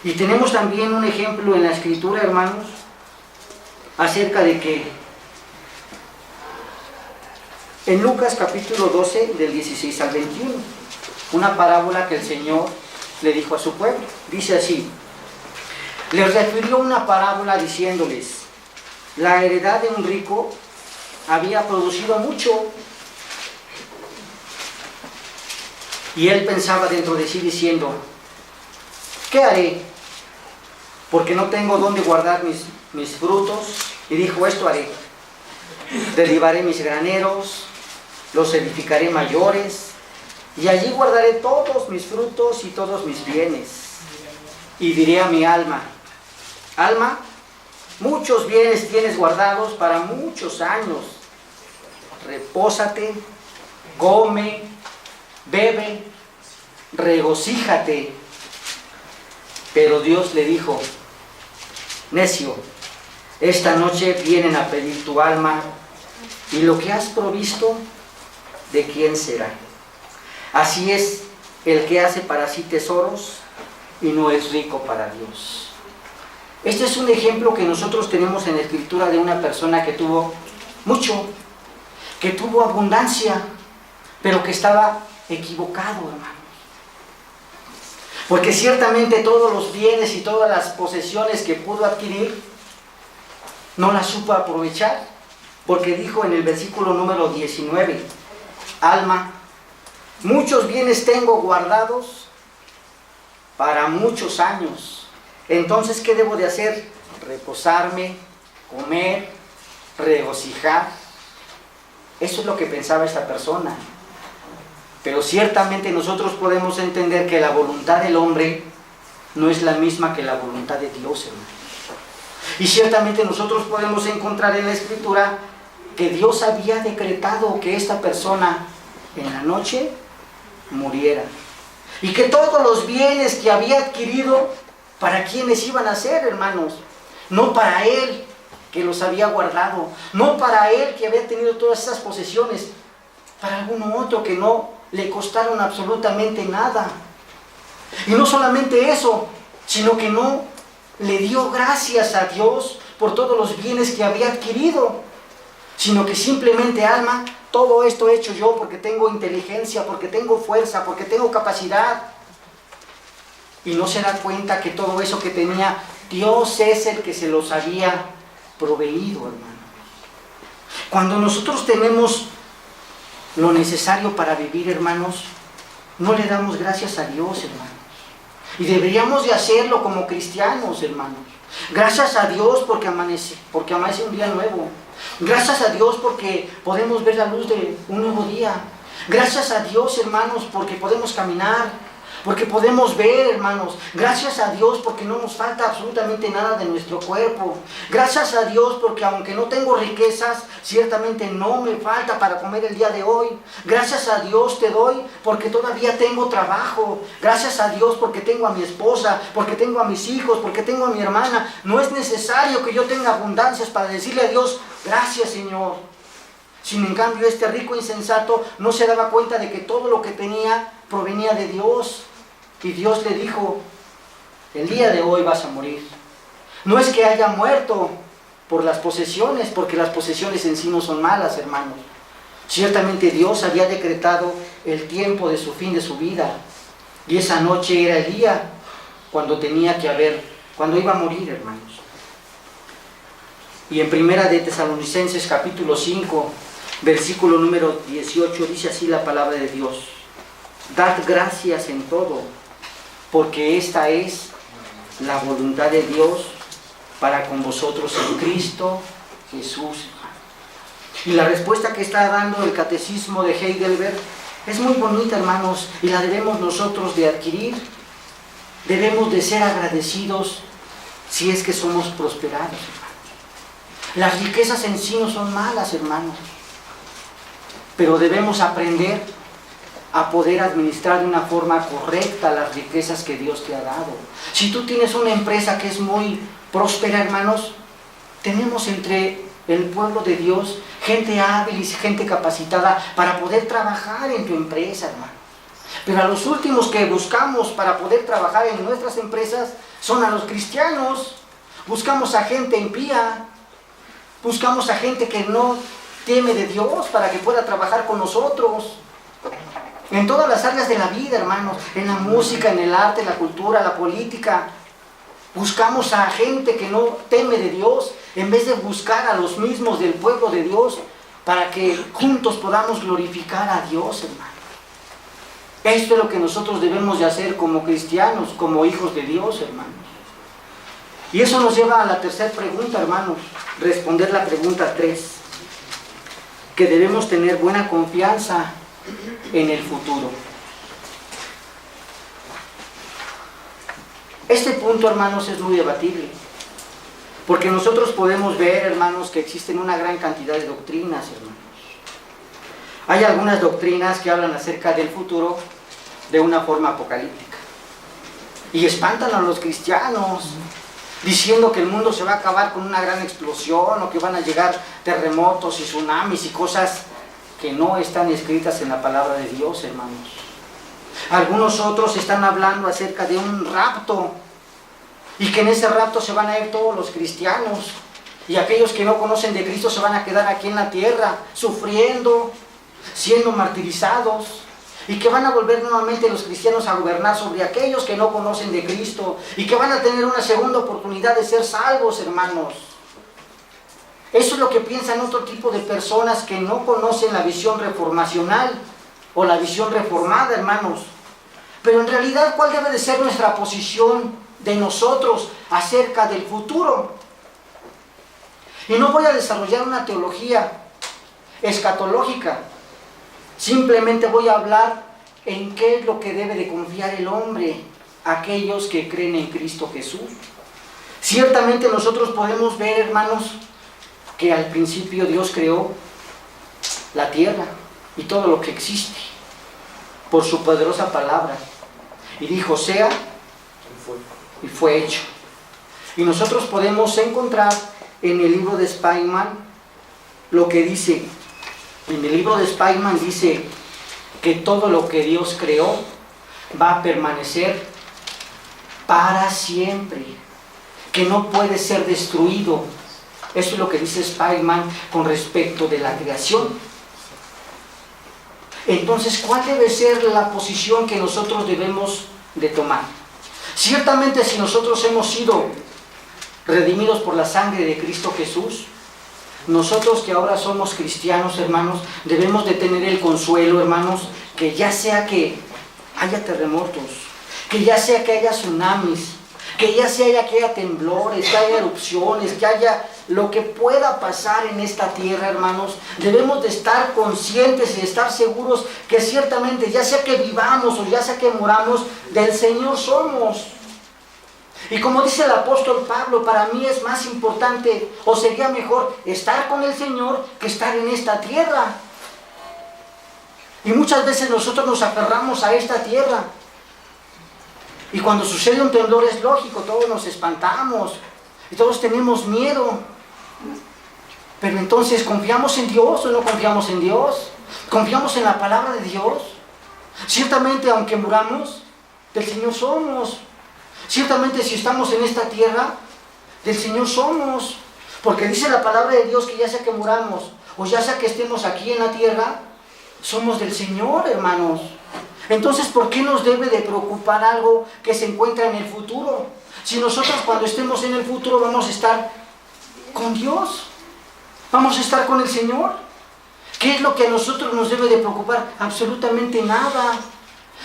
Y tenemos también un ejemplo en la Escritura, hermanos, acerca de que en Lucas capítulo 12, del 16 al 21, una parábola que el Señor le dijo a su pueblo. Dice así: les refirió una parábola diciéndoles, la heredad de un rico había producido mucho. Y él pensaba dentro de sí diciendo, ¿qué haré? Porque no tengo dónde guardar mis frutos. Y dijo, esto haré: derribaré mis graneros, los edificaré mayores, y allí guardaré todos mis frutos y todos mis bienes. Y diré a mi alma, alma, muchos bienes tienes guardados para muchos años. Repósate, come, bebe, regocíjate. Pero Dios le dijo, necio, esta noche vienen a pedir tu alma, y lo que has provisto, ¿de quién será? Así es el que hace para sí tesoros y no es rico para Dios. Este es un ejemplo que nosotros tenemos en la Escritura de una persona que tuvo mucho, que tuvo abundancia, pero que estaba equivocado, hermano. Porque ciertamente todos los bienes y todas las posesiones que pudo adquirir, no las supo aprovechar. Porque dijo en el versículo número 19, alma, muchos bienes tengo guardados para muchos años. Entonces, ¿qué debo de hacer? Reposarme, comer, regocijar. Eso es lo que pensaba esta persona. Pero ciertamente nosotros podemos entender que la voluntad del hombre no es la misma que la voluntad de Dios, hermano. Y ciertamente nosotros podemos encontrar en la Escritura que Dios había decretado que esta persona en la noche muriera. Y que todos los bienes que había adquirido, ¿para quiénes iban a ser, hermanos? No para él, que los había guardado. No para él, que había tenido todas esas posesiones. Para alguno otro que no le costaron absolutamente nada. Y no solamente eso, sino que no le dio gracias a Dios por todos los bienes que había adquirido, sino que simplemente, alma, todo esto he hecho yo porque tengo inteligencia, porque tengo fuerza, porque tengo capacidad. y no se da cuenta que todo eso que tenía, Dios es el que se los había proveído, hermano. Cuando nosotros tenemos lo necesario para vivir, hermanos, no le damos gracias a Dios, hermanos. Y deberíamos de hacerlo como cristianos, hermanos. Gracias a Dios porque amanece un día nuevo. Gracias a Dios porque podemos ver la luz de un nuevo día. Gracias a Dios, hermanos, porque podemos caminar, porque podemos ver, hermanos. Gracias a Dios porque no nos falta absolutamente nada de nuestro cuerpo. Gracias a Dios porque aunque no tengo riquezas, ciertamente no me falta para comer el día de hoy. Gracias a Dios te doy porque todavía tengo trabajo. Gracias a Dios porque tengo a mi esposa, porque tengo a mis hijos, porque tengo a mi hermana. No es necesario que yo tenga abundancias para decirle a Dios, gracias, Señor. Sin en cambio, este rico insensato no se daba cuenta de que todo lo que tenía provenía de Dios. Y Dios le dijo, el día de hoy vas a morir. No es que haya muerto por las posesiones, porque las posesiones en sí no son malas, hermanos. Ciertamente Dios había decretado el tiempo de su fin de su vida. Y esa noche era el día cuando iba a morir, hermanos. Y en Primera de Tesalonicenses capítulo 5, versículo número 18, dice así la palabra de Dios. Dad gracias en todo, porque esta es la voluntad de Dios para con vosotros en Cristo Jesús. Y la respuesta que está dando el catecismo de Heidelberg es muy bonita, hermanos, y la debemos nosotros de adquirir. Debemos de ser agradecidos si es que somos prosperados, hermanos. Las riquezas en sí no son malas, hermanos, pero debemos aprender a poder administrar de una forma correcta las riquezas que Dios te ha dado. Si tú tienes una empresa que es muy próspera, hermanos, tenemos entre el pueblo de Dios gente hábil y gente capacitada para poder trabajar en tu empresa, hermano. Pero a los últimos que buscamos para poder trabajar en nuestras empresas son a los cristianos. Buscamos a gente impía, buscamos a gente que no teme de Dios para que pueda trabajar con nosotros. En todas las áreas de la vida, hermanos, en la música, en el arte, en la cultura, la política. Buscamos a gente que no teme de Dios, en vez de buscar a los mismos del pueblo de Dios, para que juntos podamos glorificar a Dios, hermano. Esto es lo que nosotros debemos de hacer como cristianos, como hijos de Dios, hermanos. Y eso nos lleva a la tercera pregunta, hermanos, responder la pregunta 3, que debemos tener buena confianza en el futuro. Este punto, hermanos, es muy debatible, porque nosotros podemos ver, hermanos, que existen una gran cantidad de doctrinas, hermanos. Hay algunas doctrinas que hablan acerca del futuro de una forma apocalíptica y espantan a los cristianos, diciendo que el mundo se va a acabar con una gran explosión, o que van a llegar terremotos y tsunamis y cosas que no están escritas en la palabra de Dios, hermanos. Algunos otros están hablando acerca de un rapto, y que en ese rapto se van a ir todos los cristianos, y aquellos que no conocen de Cristo se van a quedar aquí en la tierra, sufriendo, siendo martirizados, y que van a volver nuevamente los cristianos a gobernar sobre aquellos que no conocen de Cristo, y que van a tener una segunda oportunidad de ser salvos, hermanos. Eso es lo que piensan otro tipo de personas que no conocen la visión reformacional o la visión reformada, hermanos. Pero en realidad, ¿cuál debe de ser nuestra posición de nosotros acerca del futuro? Y no voy a desarrollar una teología escatológica. Simplemente voy a hablar en qué es lo que debe de confiar el hombre, aquellos que creen en Cristo Jesús. Ciertamente nosotros podemos ver, hermanos, que al principio Dios creó la tierra y todo lo que existe por su poderosa palabra, y dijo sea, y fue hecho. Y nosotros podemos encontrar en el libro de Spyman lo que dice. En el libro de Spyman dice que todo lo que Dios creó va a permanecer para siempre, que no puede ser destruido. Eso es lo que dice Spyman con respecto de la creación. Entonces, ¿cuál debe ser la posición que nosotros debemos de tomar? Ciertamente si nosotros hemos sido redimidos por la sangre de Cristo Jesús, nosotros que ahora somos cristianos, hermanos, debemos de tener el consuelo, hermanos, que ya sea que haya terremotos, que ya sea que haya tsunamis, que ya sea que haya temblores, que haya erupciones, que haya lo que pueda pasar en esta tierra, hermanos, debemos de estar conscientes y estar seguros que ciertamente, ya sea que vivamos o ya sea que moramos, del Señor somos. Y como dice el apóstol Pablo, para mí es más importante, o sería mejor, estar con el Señor que estar en esta tierra. Y muchas veces nosotros nos aferramos a esta tierra. Y cuando sucede un temblor es lógico, todos nos espantamos y todos tenemos miedo. Pero entonces, ¿confiamos en Dios o no confiamos en Dios? ¿Confiamos en la palabra de Dios? Ciertamente, aunque muramos, del Señor somos. Ciertamente, si estamos en esta tierra, del Señor somos. Porque dice la palabra de Dios que ya sea que muramos o ya sea que estemos aquí en la tierra, somos del Señor, hermanos. Entonces, ¿por qué nos debe de preocupar algo que se encuentra en el futuro? Si nosotros cuando estemos en el futuro vamos a estar con Dios, vamos a estar con el Señor. ¿Qué es lo que a nosotros nos debe de preocupar? Absolutamente nada.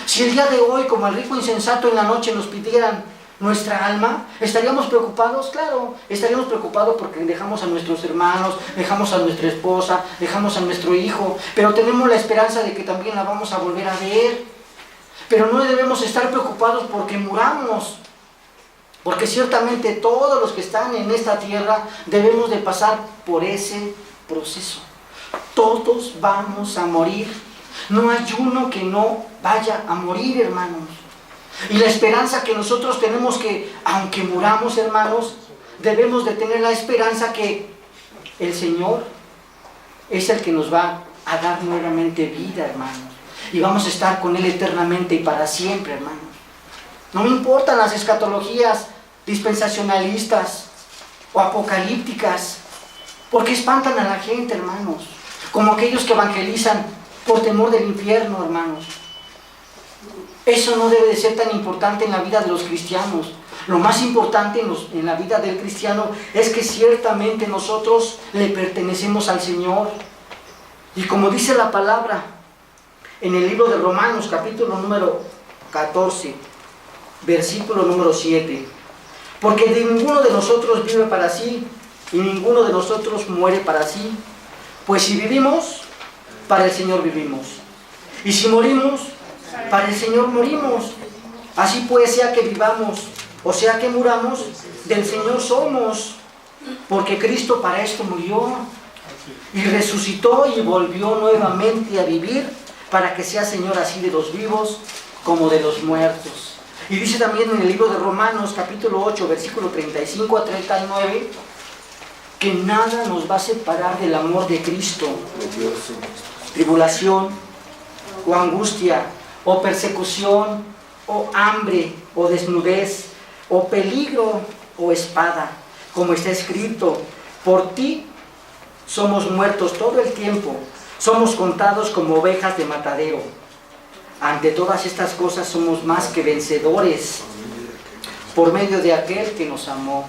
Si el día de hoy, como el rico insensato en la noche, nos pidieran nuestra alma, ¿estaríamos preocupados? Claro, estaríamos preocupados porque dejamos a nuestros hermanos, dejamos a nuestra esposa, dejamos a nuestro hijo, pero tenemos la esperanza de que también la vamos a volver a ver. Pero no debemos estar preocupados porque muramos, porque ciertamente todos los que están en esta tierra debemos de pasar por ese proceso. Todos vamos a morir. No hay uno que no vaya a morir, hermanos. Y la esperanza que nosotros tenemos que, aunque muramos, hermanos, debemos de tener la esperanza que el Señor es el que nos va a dar nuevamente vida, hermanos. Y vamos a estar con Él eternamente y para siempre, hermanos. No me importan las escatologías dispensacionalistas o apocalípticas, porque espantan a la gente, hermanos. Como aquellos que evangelizan por temor del infierno, hermanos. Eso no debe de ser tan importante en la vida de los cristianos. Lo más importante en la vida del cristiano es que ciertamente nosotros le pertenecemos al Señor. Y como dice la palabra en el libro de Romanos, capítulo número 14, versículo número 7. Porque ninguno de nosotros vive para sí y ninguno de nosotros muere para sí. Pues si vivimos, para el Señor vivimos. Y si morimos, para el Señor morimos. Así pues, sea que vivamos o sea que muramos, del Señor somos. Porque Cristo para esto murió y resucitó y volvió nuevamente a vivir para que sea Señor así de los vivos como de los muertos. Y dice también en el libro de Romanos, capítulo 8, versículo 35 a 39, que nada nos va a separar del amor de Cristo. Tribulación, o angustia, o persecución, o hambre, o desnudez, o peligro, o espada. Como está escrito, por ti somos muertos todo el tiempo, somos contados como ovejas de matadero. Ante todas estas cosas somos más que vencedores por medio de aquel que nos amó.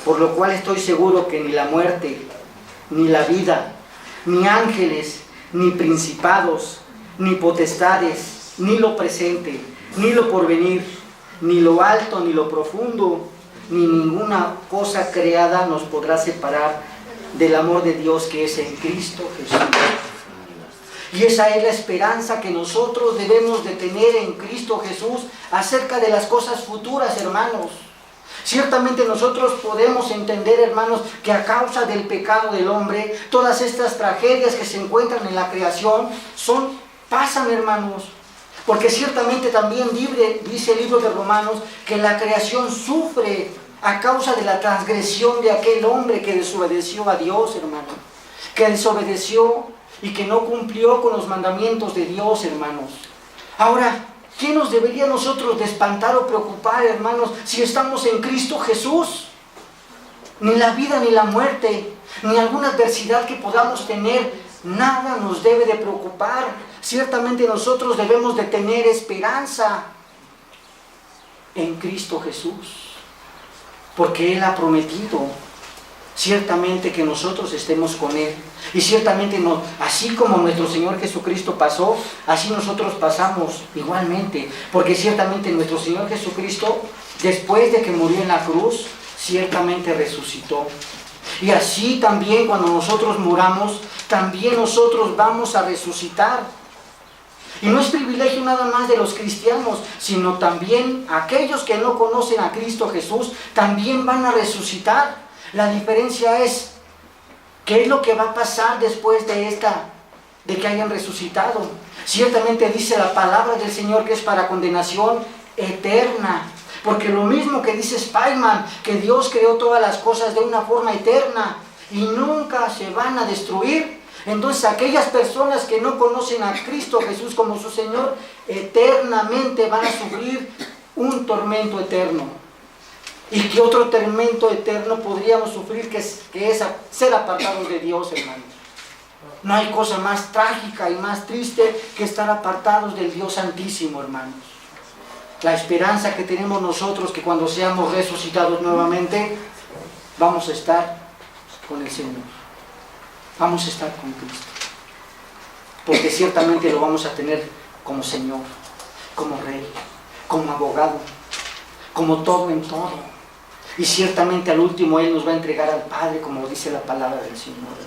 Por lo cual estoy seguro que ni la muerte, ni la vida, ni ángeles, ni principados, ni potestades, ni lo presente, ni lo porvenir, ni lo alto, ni lo profundo, ni ninguna cosa creada nos podrá separar del amor de Dios que es en Cristo Jesús. Y esa es la esperanza que nosotros debemos de tener en Cristo Jesús acerca de las cosas futuras, hermanos. Ciertamente nosotros podemos entender, hermanos, que a causa del pecado del hombre, todas estas tragedias que se encuentran en la creación pasan, hermanos. Porque ciertamente también dice el libro de Romanos que la creación sufre a causa de la transgresión de aquel hombre que desobedeció a Dios, hermano. Que desobedeció y que no cumplió con los mandamientos de Dios, hermanos. Ahora, ¿qué nos debería nosotros de espantar o preocupar, hermanos, si estamos en Cristo Jesús? Ni la vida, ni la muerte, ni alguna adversidad que podamos tener, nada nos debe de preocupar. Ciertamente nosotros debemos de tener esperanza en Cristo Jesús, porque Él ha prometido ciertamente que nosotros estemos con Él, y ciertamente así como nuestro Señor Jesucristo pasó, así nosotros pasamos igualmente, porque ciertamente nuestro Señor Jesucristo, después de que murió en la cruz, ciertamente resucitó. Y así también cuando nosotros muramos, también nosotros vamos a resucitar. Y no es privilegio nada más de los cristianos, sino también aquellos que no conocen a Cristo Jesús, también van a resucitar. La diferencia es, ¿qué es lo que va a pasar después de que hayan resucitado? Ciertamente dice la palabra del Señor que es para condenación eterna. Porque lo mismo que dice Spyman, que Dios creó todas las cosas de una forma eterna y nunca se van a destruir. Entonces aquellas personas que no conocen a Cristo Jesús como su Señor, eternamente van a sufrir un tormento eterno. ¿Y qué otro tormento eterno podríamos sufrir que es ser apartados de Dios, hermanos? No hay cosa más trágica y más triste que estar apartados del Dios Santísimo, hermanos. La esperanza que tenemos nosotros, que cuando seamos resucitados nuevamente, vamos a estar con el Señor. Vamos a estar con Cristo. Porque ciertamente lo vamos a tener como Señor, como Rey, como abogado, como todo en todo. Y ciertamente al último Él nos va a entregar al Padre, como dice la palabra del Señor.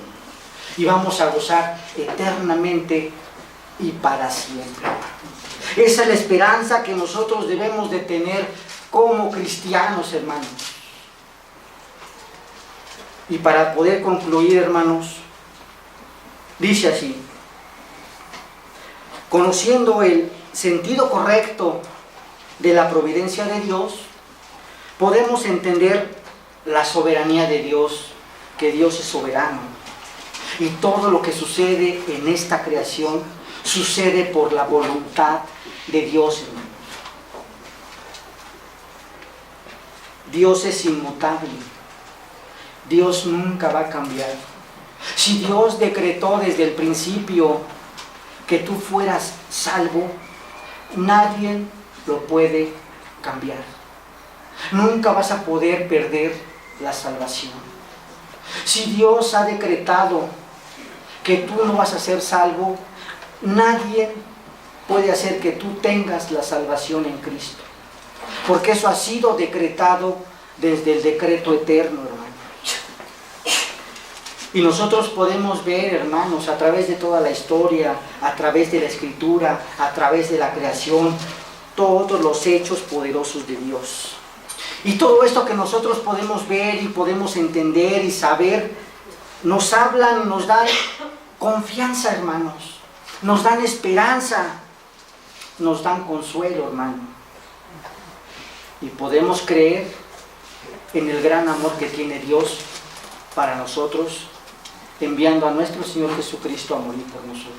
Y vamos a gozar eternamente y para siempre. Esa es la esperanza que nosotros debemos de tener como cristianos, hermanos. Y para poder concluir, hermanos, dice así: conociendo el sentido correcto de la providencia de Dios, podemos entender la soberanía de Dios, que Dios es soberano. Y todo lo que sucede en esta creación sucede por la voluntad de Dios, hermanos. Dios es inmutable. Dios nunca va a cambiar. Si Dios decretó desde el principio que tú fueras salvo, nadie lo puede cambiar. Nunca vas a poder perder la salvación. Si Dios ha decretado que tú no vas a ser salvo, nadie puede hacer que tú tengas la salvación en Cristo. Porque eso ha sido decretado desde el decreto eterno, hermano. Y nosotros podemos ver, hermanos, a través de toda la historia, a través de la Escritura, a través de la creación, todos los hechos poderosos de Dios. Y todo esto que nosotros podemos ver y podemos entender y saber, nos hablan y nos dan confianza, hermanos. Nos dan esperanza, nos dan consuelo, hermano. Y podemos creer en el gran amor que tiene Dios para nosotros, enviando a nuestro Señor Jesucristo a morir por nosotros.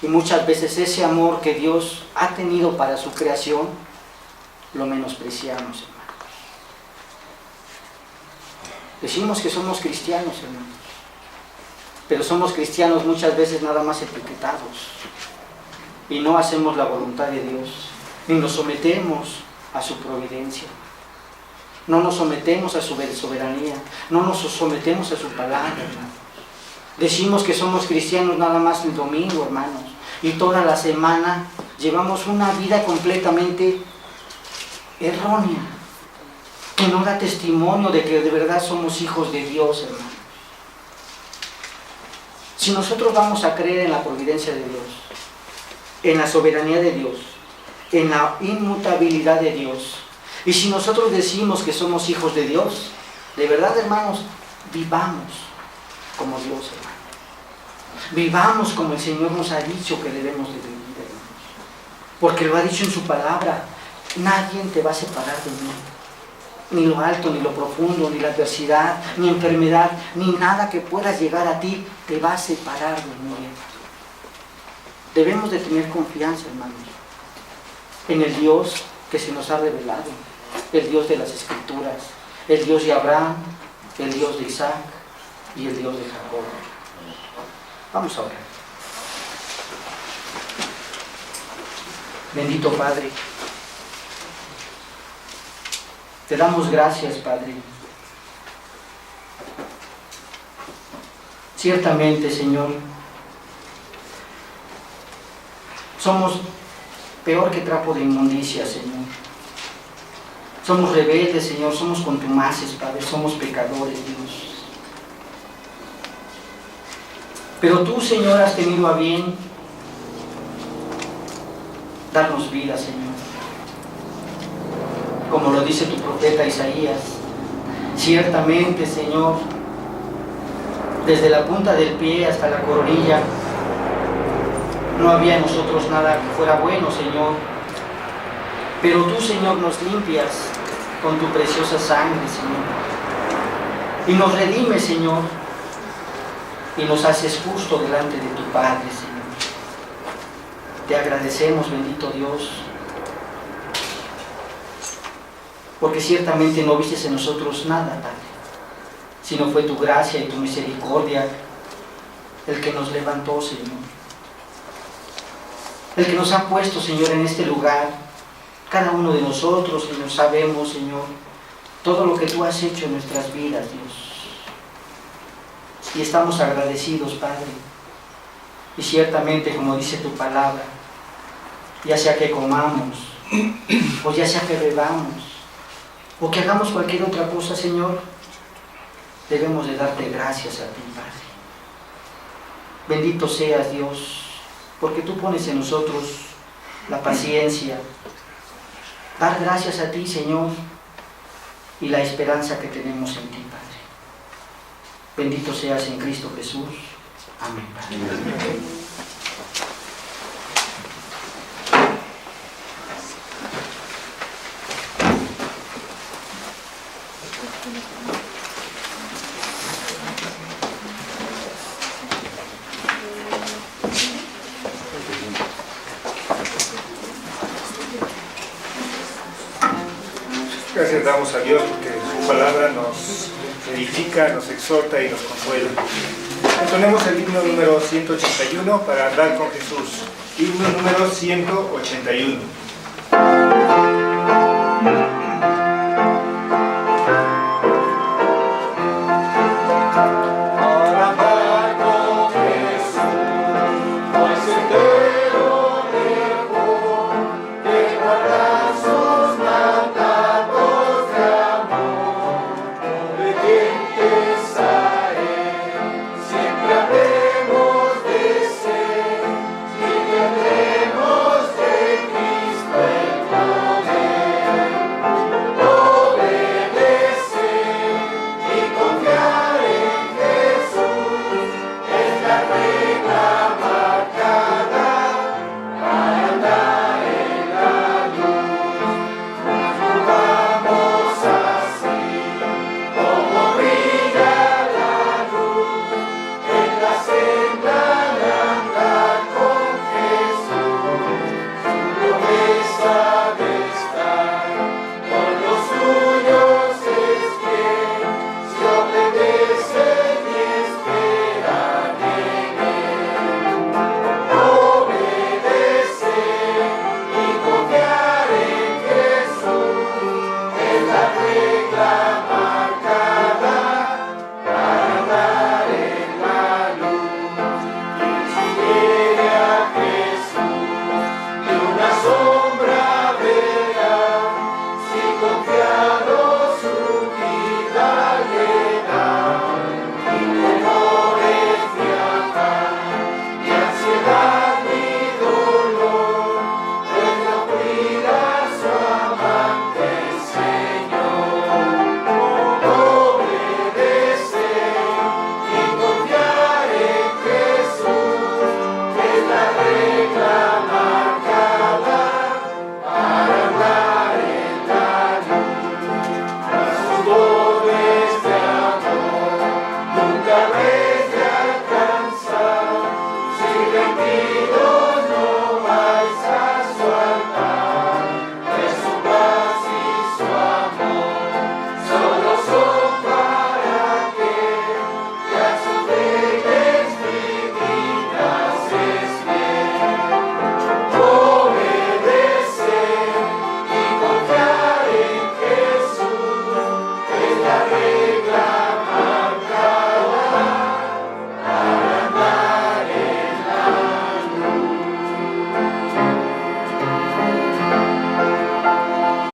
Y muchas veces ese amor que Dios ha tenido para su creación, lo menospreciamos, hermanos. Decimos que somos cristianos, hermanos, pero somos cristianos muchas veces nada más etiquetados, y no hacemos la voluntad de Dios, ni nos sometemos a su providencia, no nos sometemos a su soberanía, no nos sometemos a su palabra, hermanos. Decimos que somos cristianos nada más el domingo, hermanos, y toda la semana llevamos una vida completamente errónea, que no da testimonio de que de verdad somos hijos de Dios, hermano. Si nosotros vamos a creer en la providencia de Dios, en la soberanía de Dios, en la inmutabilidad de Dios, y si nosotros decimos que somos hijos de Dios, de verdad, hermanos, vivamos como Dios, hermano. Vivamos como el Señor nos ha dicho que debemos de vivir, hermanos. Porque lo ha dicho en su palabra: nadie te va a separar de mí. Ni lo alto, ni lo profundo, ni la adversidad, ni enfermedad, ni nada que pueda llegar a ti te va a separar de mí. Debemos de tener confianza, hermanos, en el Dios que se nos ha revelado, el Dios de las Escrituras, el Dios de Abraham, el Dios de Isaac y el Dios de Jacob. Vamos a orar. Bendito Padre, Te damos gracias, Padre. Ciertamente, Señor, somos peor que trapo de inmundicia, Señor. Somos rebeldes, Señor, somos contumaces, Padre, somos pecadores, Dios. Pero tú, Señor, has tenido a bien darnos vida, Señor. Como lo dice tu profeta Isaías, ciertamente, Señor, desde la punta del pie hasta la coronilla, no había en nosotros nada que fuera bueno, Señor. Pero tú, Señor, nos limpias con tu preciosa sangre, Señor. Y nos redimes, Señor. Y nos haces justo delante de tu Padre, Señor. Te agradecemos, bendito Dios. Porque ciertamente no vistes en nosotros nada, Padre, sino fue tu gracia y tu misericordia el que nos levantó, Señor. El que nos ha puesto, Señor, en este lugar. Cada uno de nosotros, Señor, sabemos, Señor, todo lo que tú has hecho en nuestras vidas, Dios. Y estamos agradecidos, Padre. Y ciertamente, como dice tu palabra, ya sea que comamos, o ya sea que bebamos, o que hagamos cualquier otra cosa, Señor, debemos de darte gracias a ti, Padre. Bendito seas, Dios, porque tú pones en nosotros la paciencia, dar gracias a ti, Señor, y la esperanza que tenemos en ti, Padre. Bendito seas en Cristo Jesús. Amén, Padre. Gracias damos a Dios porque su palabra nos edifica, nos exhorta y nos consuela. Entonemos el himno número 181 para andar con Jesús. Himno número 181.